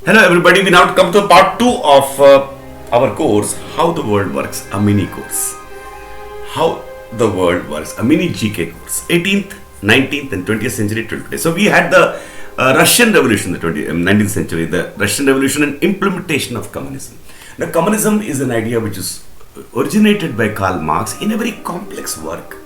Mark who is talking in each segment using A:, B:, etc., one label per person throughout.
A: Hello everybody, we now come to part 2 of our course, How the World Works, a mini course. How the World Works, a mini GK course, 18th, 19th and 20th century till today. So we had the Russian Revolution, the 19th century, the Russian Revolution and implementation of communism. Now communism is an idea which is originated by Karl Marx in a very complex work.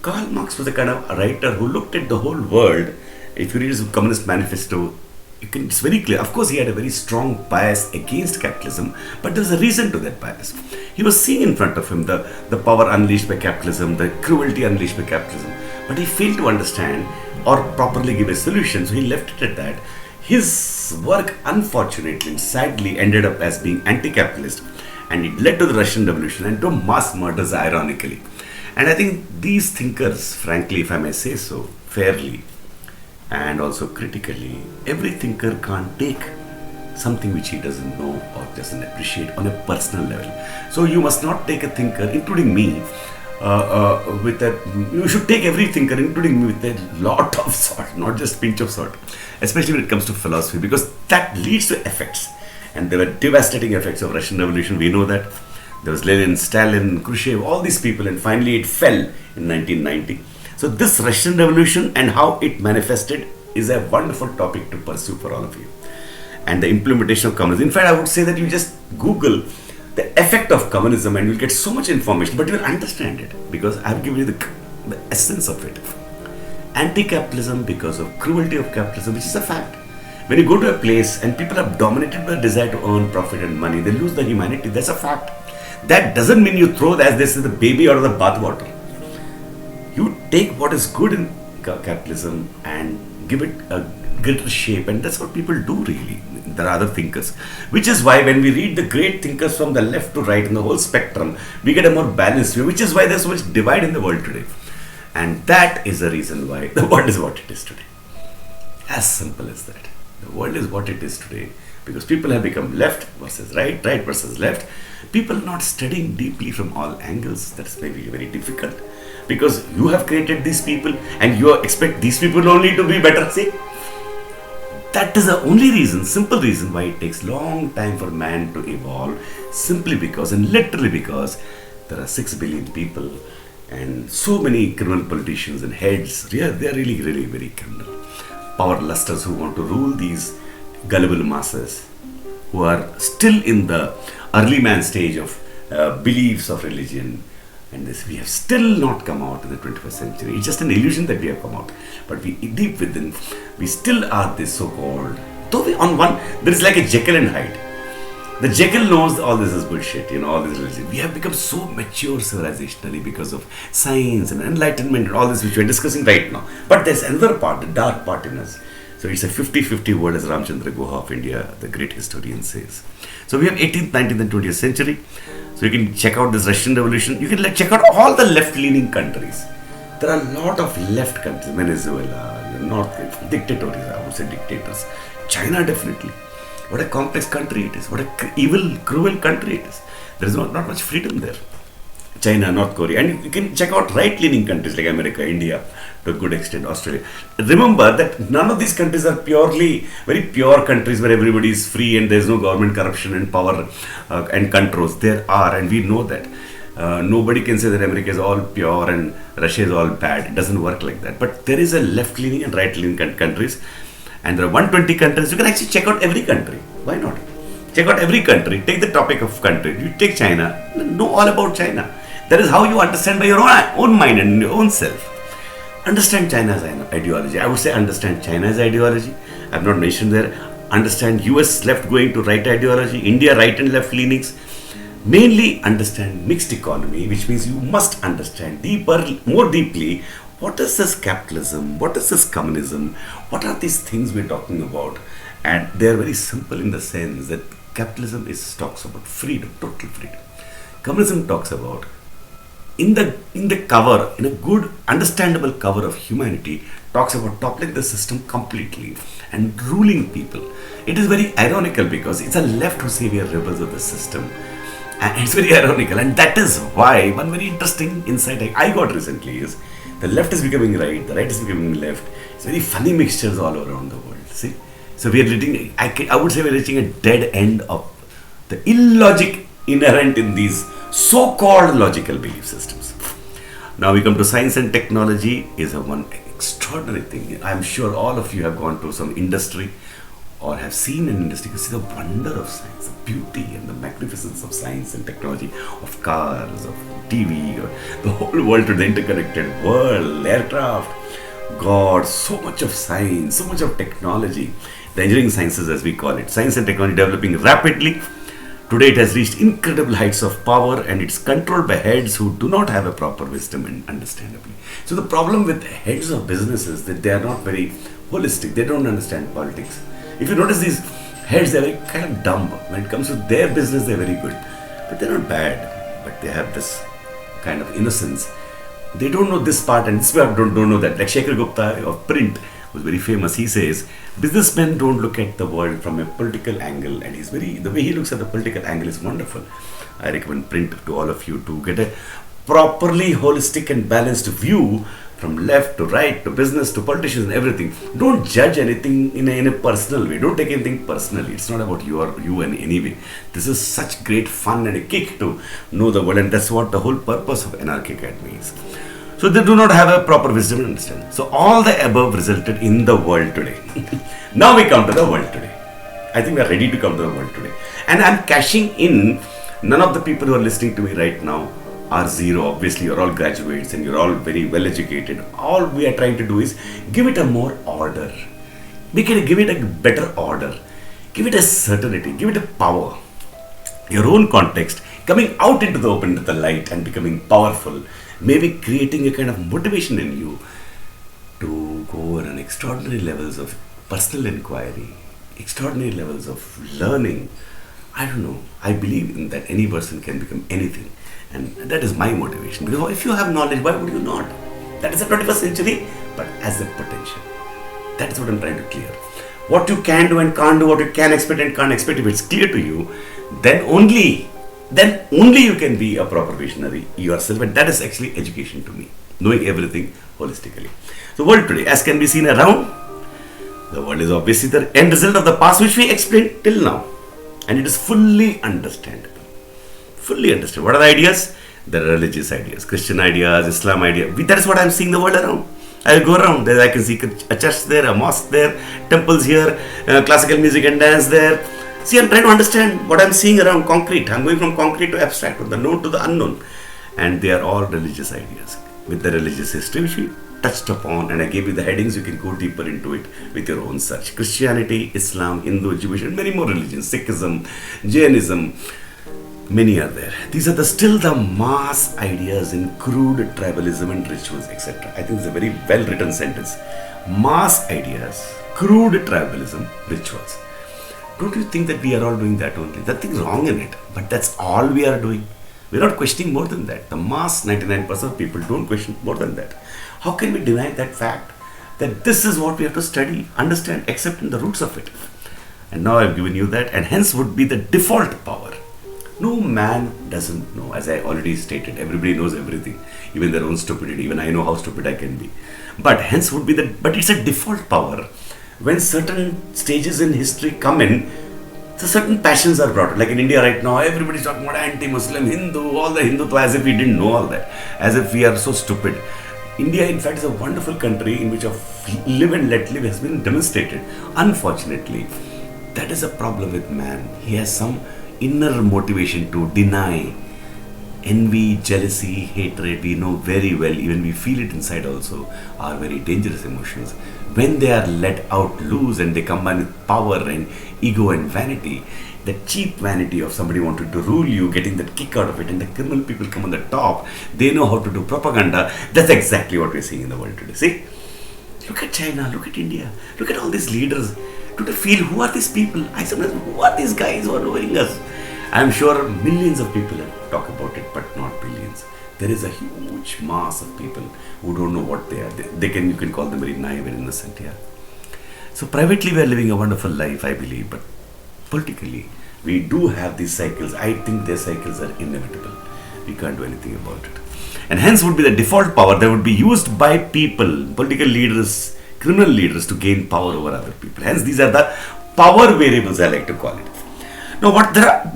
A: Karl Marx was a kind of writer who looked at the whole world. If you read his Communist Manifesto, it's very clear. Of course, he had a very strong bias against capitalism, but there's a reason to that bias. He was seeing in front of him the power unleashed by capitalism, the cruelty unleashed by capitalism, but he failed to understand or properly give a solution, so he left it at that. His work, unfortunately and sadly, ended up as being anti-capitalist, and it led to the Russian Revolution and to mass murders, ironically. And I think these thinkers, frankly, if I may say so, fairly, and also critically, every thinker can't take something which he doesn't know or doesn't appreciate on a personal level. So you must not take a thinker, including me, you should take every thinker, including me, with a lot of salt, not just pinch of salt, especially when it comes to philosophy, because that leads to effects. And there were devastating effects of Russian Revolution, we know that. There was Lenin, Stalin, Khrushchev, all these people, and finally it fell in 1990. So this Russian Revolution and how it manifested is a wonderful topic to pursue for all of you. And the implementation of communism. In fact, I would say that you just Google the effect of communism and you'll get so much information, but you will understand it because I've given you the essence of it. Anti-capitalism because of cruelty of capitalism, which is a fact. When you go to a place and people are dominated by the desire to earn profit and money, they lose the humanity. That's a fact. That doesn't mean you throw, as they say, the baby out of the bathwater. You take what is good in capitalism and give it a greater shape, and that's what people do really. There are other thinkers, which is why when we read the great thinkers from the left to right in the whole spectrum, we get a more balanced view, which is why there's so much divide in the world today. And that is the reason why the world is what it is today. As simple as that. The world is what it is today because people have become left versus right, right versus left. People are not studying deeply from all angles. That's maybe very difficult. Because you have created these people and you expect these people only to be better. See, that is the only reason, simple reason why it takes long time for man to evolve, simply because and literally because there are 6 billion people and so many criminal politicians and heads. They are really, really very criminal. Power lusters who want to rule these gullible masses who are still in the early man stage of beliefs of religion. And this, we have still not come out in the 21st century. It's just an illusion that we have come out. But we deep within, we still are this so-called. Though we, on one, there is like a Jekyll and Hyde. The Jekyll knows all this is bullshit, all this religion. We have become so mature civilizationally because of science and enlightenment and all this which we are discussing right now. But there's another part, the dark part in us. So it's a 50-50 world, as Ramchandra Guha of India, the great historian, says. So we have 18th, 19th and 20th century. So you can check out this Russian Revolution. You can check out all the left-leaning countries. There are a lot of left countries. Venezuela, North dictators, I would say dictators. China definitely. What a complex country it is. What a evil, cruel country it is. There is not much freedom there. China, North Korea. And you can check out right-leaning countries like America, India, to a good extent, Australia. Remember that none of these countries are very pure countries where everybody is free and there's no government corruption and power and controls. There are, and we know that. Nobody can say that America is all pure and Russia is all bad. It doesn't work like that. But there is a left-leaning and right-leaning countries. And there are 120 countries. You can actually check out every country. Why not? Check out every country. Take the topic of country. You take China. Know all about China. That is how you understand by your own mind and your own self. Understand China's ideology. I would say understand China's ideology. I have not mentioned there. Understand US left going to right ideology. India right and left leanings. Mainly understand mixed economy, which means you must understand more deeply, what is this capitalism? What is this communism? What are these things we're talking about? And they're very simple in the sense that capitalism talks about freedom, total freedom. Communism talks about in the cover, in a good, understandable cover of humanity, talks about toppling the system completely and ruling people. It is very ironical because it's a left who say we are rebels of the system. And it's very ironical, and that is why one very interesting insight I got recently is the left is becoming right, the right is becoming left. It's very funny mixtures all around the world. See, So we are reaching, I would say we're reaching a dead end of the illogic inherent in these so-called logical belief systems. Now we come to science and technology is a one extraordinary thing. I'm sure all of you have gone to some industry or have seen an industry to see the wonder of science, the beauty and the magnificence of science and technology, of cars, of TV, or the whole world, to the interconnected world, aircraft. God, so much of science, so much of technology, the engineering sciences as we call it, science and technology developing rapidly. Today it has reached incredible heights of power and it's controlled by heads who do not have a proper wisdom and understandably. So the problem with heads of businesses is that they are not very holistic. They don't understand politics. If you notice these heads, they're very kind of dumb. When it comes to their business, they're very good. But they're not bad. But they have this kind of innocence. They don't know this part and this part don't know that. Like Shekhar Gupta of Print was very famous. He says, businessmen don't look at the world from a political angle, and the way he looks at the political angle is wonderful. I recommend Print to all of you to get a properly holistic and balanced view from left to right to business to politicians and everything. Don't judge anything in a personal way. Don't take anything personally. It's not about you in any way. This is such great fun and a kick to know the world, and that's what the whole purpose of Anarchy Academy is. So they do not have a proper wisdom and understanding. So all the above resulted in the world today. Now we come to the world today. I think we are ready to come to the world today. And I'm cashing in. None of the people who are listening to me right now are zero. Obviously, you're all graduates and you're all very well educated. All we are trying to do is give it a more order. Give it a better order. Give it a certainty. Give it a power. Your own context, coming out into the open, into the light and becoming powerful, maybe creating a kind of motivation in you to go on extraordinary levels of personal inquiry, extraordinary levels of learning. I don't know. I believe in that any person can become anything. And that is my motivation. Because if you have knowledge, why would you not? That is the 21st century, but as a potential. That is what I'm trying to clear. What you can do and can't do, what you can expect and can't expect, if it's clear to you, then only you can be a proper visionary yourself. And that is actually education to me. Knowing everything holistically. The world today, as can be seen around, the world is obviously the end result of the past which we explained till now. And it is fully understandable. Fully understood. What are the ideas? There are religious ideas, Christian ideas, Islam ideas. That is what I am seeing the world around. I will go around. There I can see a church there, a mosque there, temples here, classical music and dance there. See, I'm trying to understand what I'm seeing around concrete. I'm going from concrete to abstract, from the known to the unknown. And they are all religious ideas with the religious history which we touched upon, and I gave you the headings. You can go deeper into it with your own search. Christianity, Islam, Hindu, Jewish, and many more religions. Sikhism, Jainism, many are there. These are still the mass ideas in crude tribalism and rituals, etc. I think it's a very well written sentence. Mass ideas, crude tribalism, rituals. Don't you think that we are all doing that only? Nothing wrong in it, but that's all we are doing. We're not questioning more than that. The mass 99% of people don't question more than that. How can we deny that fact? That this is what we have to study, understand, accept in the roots of it. And now I've given you that, and hence would be the default power. No man doesn't know. As I already stated, everybody knows everything, even their own stupidity. Even I know how stupid I can be. But hence would be but it's a default power. When certain stages in history come in, so certain passions are brought. Like in India right now, everybody's talking about anti-Muslim, Hindu, all the Hindutva, as if we didn't know all that. As if we are so stupid. India, in fact, is a wonderful country in which a live and let live has been demonstrated. Unfortunately, that is a problem with man. He has some inner motivation to deny. Envy, jealousy, hatred, we know very well, even we feel it inside also, are very dangerous emotions. When they are let out loose and they combine with power and ego and vanity, the cheap vanity of somebody wanting to rule you, getting that kick out of it, and the criminal people come on the top, they know how to do propaganda. That's exactly what we're seeing in the world today. See? Look at China, look at India, look at all these leaders. To feel, who are these people? I sometimes, who are these guys who are knowing us? I'm sure millions of people have talked about it, but not billions. There is a huge mass of people who don't know what they are. You can call them very naive and innocent, yeah. So privately we are living a wonderful life, I believe, but politically we do have these cycles. I think their cycles are inevitable. We can't do anything about it. And hence would be the default power that would be used by people, political leaders, criminal leaders to gain power over other people. Hence, these are the power variables, I like to call it. Now,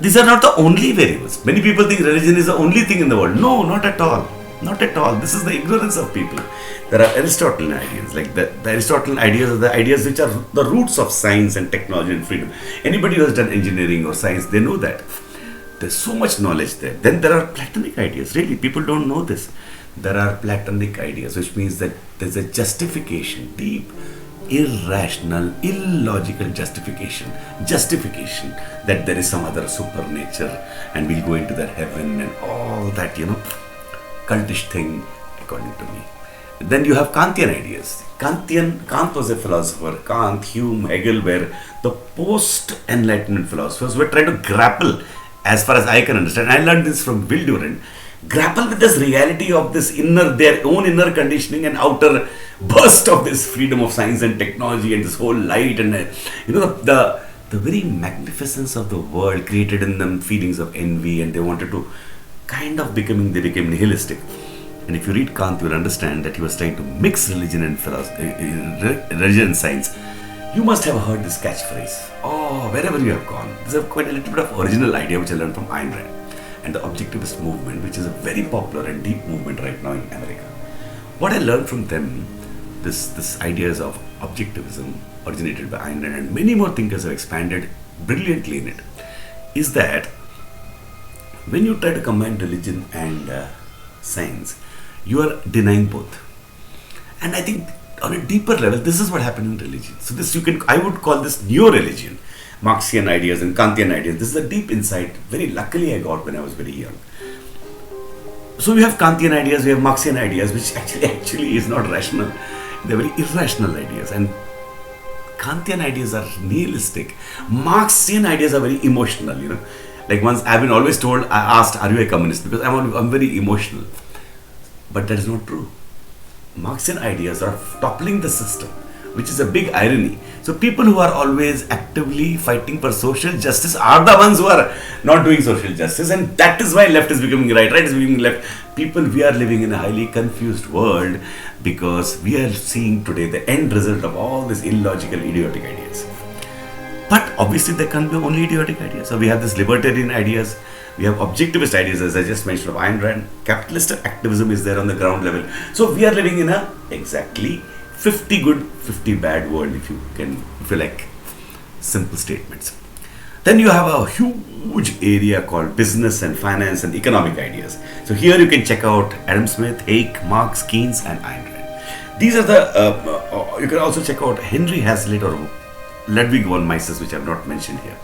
A: these are not the only variables. Many people think religion is the only thing in the world. No, not at all. Not at all. This is the ignorance of people. There are Aristotelian ideas. Like the Aristotelian ideas are the ideas which are the roots of science and technology and freedom. Anybody who has done engineering or science, they know that. There's so much knowledge there. Then there are Platonic ideas. Really, people don't know this. There are Platonic ideas, which means that there's a justification, deep, irrational, illogical justification that there is some other supernature and we'll go into that heaven and all that, cultish thing, according to me. Then you have Kantian ideas. Kant was a philosopher. Kant, Hume, Hegel were the post-enlightenment philosophers who were trying to grapple, as far as I can understand. I learned this from Will Durant. Grapple with this reality of this their own inner conditioning and outer burst of this freedom of science and technology and this whole light and the very magnificence of the world created in them feelings of envy, and they wanted to they became nihilistic. And if you read Kant, you will understand that he was trying to mix religion and religion and science. You must have heard this catchphrase. Oh, wherever you have gone. This is quite a little bit of original idea which I learned from Ayn Rand and the objectivist movement, which is a very popular and deep movement right now in America. What I learned from them, this ideas of objectivism originated by Ayn Rand, and many more thinkers have expanded brilliantly in it, is that when you try to combine religion and science, you are denying both. And I think on a deeper level, this is what happened in religion. So I would call this neo-religion. Marxian ideas and Kantian ideas. This is a deep insight. Very luckily I got when I was very young. So we have Kantian ideas, we have Marxian ideas, which actually is not rational. They're very irrational ideas. And Kantian ideas are nihilistic. Marxian ideas are very emotional, Like once I've been always told, I asked, are you a communist? Because I'm very emotional. But that is not true. Marxian ideas are toppling the system, which is a big irony. So people who are always actively fighting for social justice are the ones who are not doing social justice, and that is why left is becoming right is becoming left. We are living in a highly confused world because we are seeing today the end result of all these illogical, idiotic ideas. But obviously there can't be only idiotic ideas. So we have this libertarian ideas, we have objectivist ideas, as I just mentioned, of Ayn Rand. Capitalist activism is there on the ground level. So we are living in a exactly 50 good, 50 bad world, if you like simple statements. Then you have a huge area called business and finance and economic ideas. So here you can check out Adam Smith, Hayek, Marx, Keynes and Ayn Rand. These are the, you can also check out Henry Hazlitt or Ludwig von Mises, which I have not mentioned here.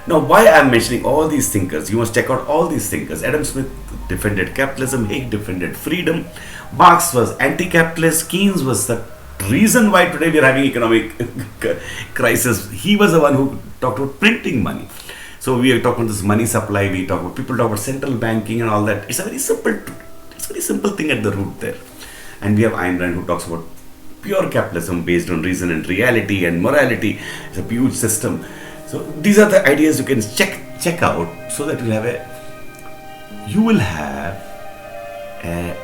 A: Now, why I am mentioning all these thinkers? You must check out all these thinkers. Adam Smith defended capitalism, Hayek defended freedom, Marx was anti-capitalist, Keynes was the reason why today we are having economic crisis. He was the one who talked about printing money. So we are talking about this money supply, people talk about central banking and all that. It's a very simple thing at the root there. And we have Ayn Rand who talks about pure capitalism based on reason and reality and morality. It's a huge system. So these are the ideas you can check out, so that you will have a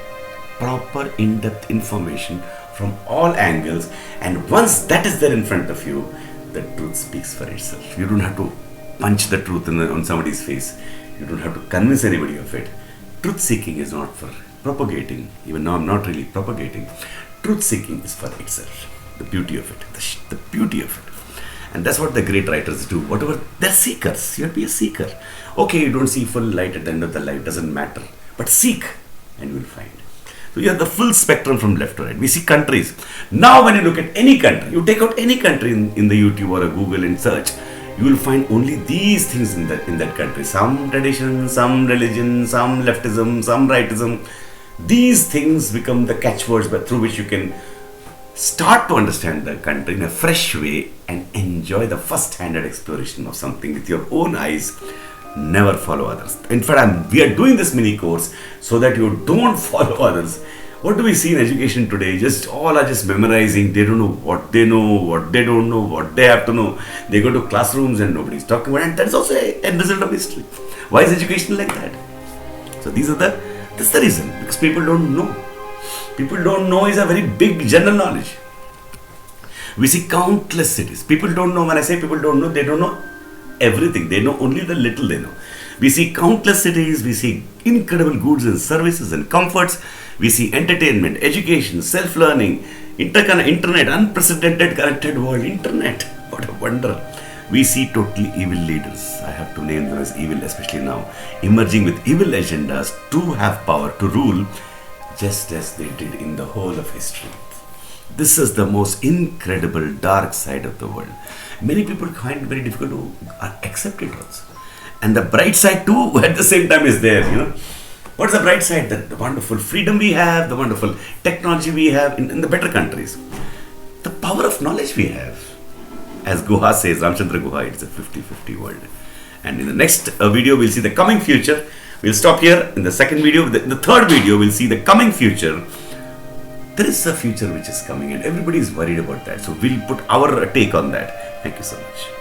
A: proper in-depth information from all angles, and once that is there in front of you, the truth speaks for itself. You don't have to punch the truth on somebody's face. You don't have to convince anybody of it. Truth seeking is not for propagating. Even now I'm not really propagating. Truth seeking is for itself. The beauty of it. The beauty of it. And that's what the great writers do. They're seekers. You have to be a seeker. Okay, you don't see full light at the end of the light, doesn't matter. But seek and you will find. So you have the full spectrum from left to right. We see countries. Now when you look at any country, you take out any country in the YouTube or a Google and search, you will find only these things in that country. Some tradition, some religion, some leftism, some rightism. These things become the catchwords through which you can start to understand the country in a fresh way and enjoy the first-handed exploration of something with your own eyes. Never follow others. In fact, we are doing this mini course so that you don't follow others. What do we see in education today? All are just memorizing. They don't know what they know, what they don't know, what they have to know. They go to classrooms and nobody's talking about it. And that's also a end result of history. Why is education like that? So that's the reason. Because people don't know. People don't know is a very big general knowledge. We see countless cities. People don't know, when I say people don't know, they don't know everything. They know only the little they know. We see countless cities, we see incredible goods and services and comforts. We see entertainment, education, self-learning, internet, unprecedented connected world, internet. What a wonder. We see totally evil leaders. I have to name them as evil, especially now, emerging with evil agendas to have power, to rule, just as they did in the whole of history. This is the most incredible dark side of the world. Many people find it very difficult to accept it also. And the bright side too, at the same time, is there, What's the bright side? The wonderful freedom we have, the wonderful technology we have in the better countries. The power of knowledge we have. As Guha says, Ramchandra Guha, it's a 50-50 world. And in the next video, we'll see the coming future. We'll stop here. In the second video, the third video, we'll see the coming future. There is a future which is coming and everybody is worried about that. So we'll put our take on that. Thank you so much.